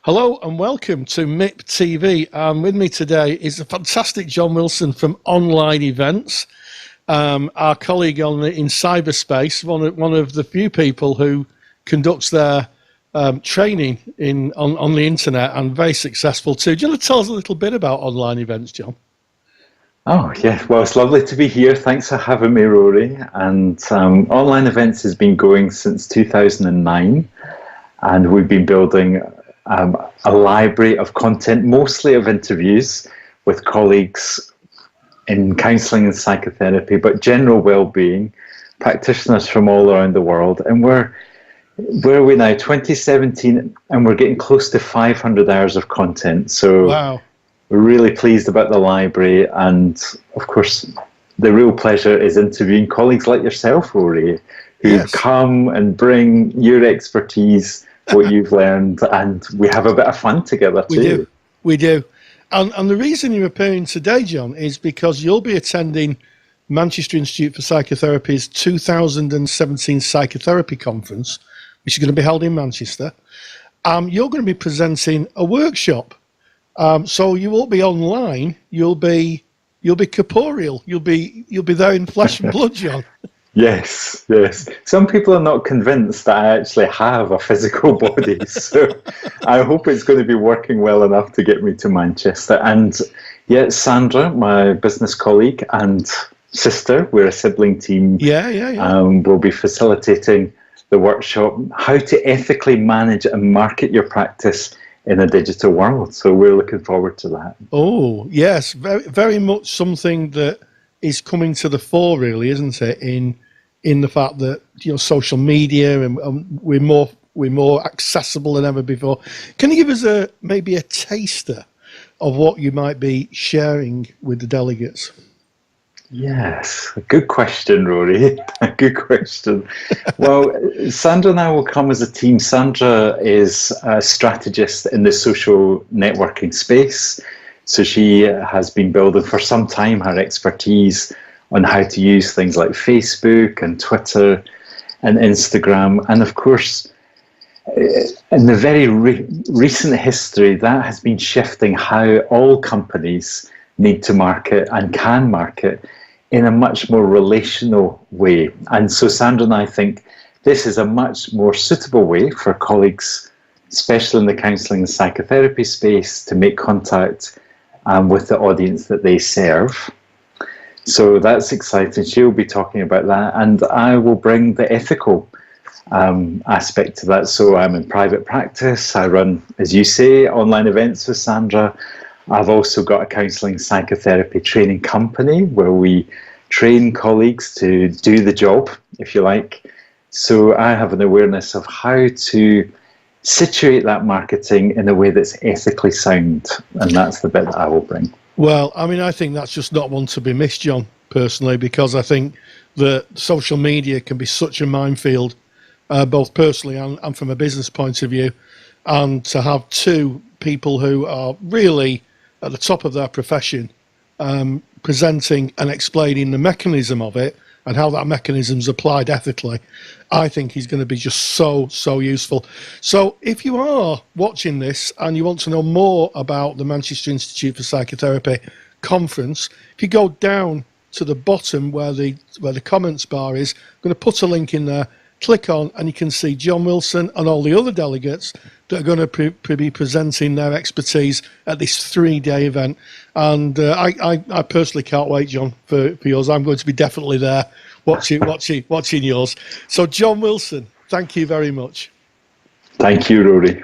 Hello and welcome to MIP TV. With me today is the fantastic John Wilson from Online Events, our colleague in cyberspace, one of the few people who conducts their training on the internet, and very successful too. Do you want to tell us a little bit about Online Events, John? Oh, yeah. Well, it's lovely to be here. Thanks for having me, Rory. And Online Events has been going since 2009, and we've been building a library of content, mostly of interviews with colleagues in counselling and psychotherapy, but general well-being, practitioners from all around the world. And where are we now? 2017, and we're getting close to 500 hours of content. So wow. We're really pleased about the library. And of course, the real pleasure is interviewing colleagues like yourself, Rory, who've come and bring your expertise, what you've learned, and we have a bit of fun together too. We do. And the reason you're appearing today, John, is because you'll be attending Manchester Institute for Psychotherapy's 2017 Psychotherapy Conference, which is going to be held in Manchester. You're going to be presenting a workshop. So you won't be online, you'll be corporeal, you'll be there in flesh and blood, John. Yes. Some people are not convinced that I actually have a physical body, so I hope it's going to be working well enough to get me to Manchester. And yet, Sandra, my business colleague and sister, we're a sibling team, will be facilitating the workshop, How to Ethically Manage and Market Your Practice in a Digital World. So we're looking forward to that. Oh, yes, very, very much something that is coming to the fore, really, isn't it? In the fact that social media and we're more accessible than ever before. Can you give us maybe a taster of what you might be sharing with the delegates? Yes, good question, Rory. Good question. Well, Sandra and I will come as a team. Sandra is a strategist in the social networking space. So she has been building for some time her expertise on how to use things like Facebook and Twitter and Instagram. And of course, in the very recent history, that has been shifting how all companies need to market and can market in a much more relational way. And so Sandra and I think this is a much more suitable way for colleagues, especially in the counselling and psychotherapy space, to make contact with the audience that they serve. So that's exciting. She'll be talking about that, and I will bring the ethical aspect to that. So I'm in private practice. I run, as you say, online events with Sandra. I've also got a counselling psychotherapy training company where we train colleagues to do the job, if you like. So I have an awareness of how to situate that marketing in a way that's ethically sound, and that's the bit that I will bring. Well, I mean, I think that's just not one to be missed, John, personally, because I think that social media can be such a minefield, both personally and from a business point of view, and to have two people who are really at the top of their profession presenting and explaining the mechanism of it and how that mechanism is applied ethically, I think is going to be just so useful. So if you are watching this and you want to know more about the Manchester Institute for Psychotherapy conference, if you go down to the bottom where the comments bar is, I'm going to put a link in there, click on, and you can see John Wilson and all the other delegates that are going to be presenting their expertise at this 3-day event. And I personally can't wait, John, for yours. I'm going to be definitely there watching yours. So John Wilson, thank you very much. Thank you, Rory.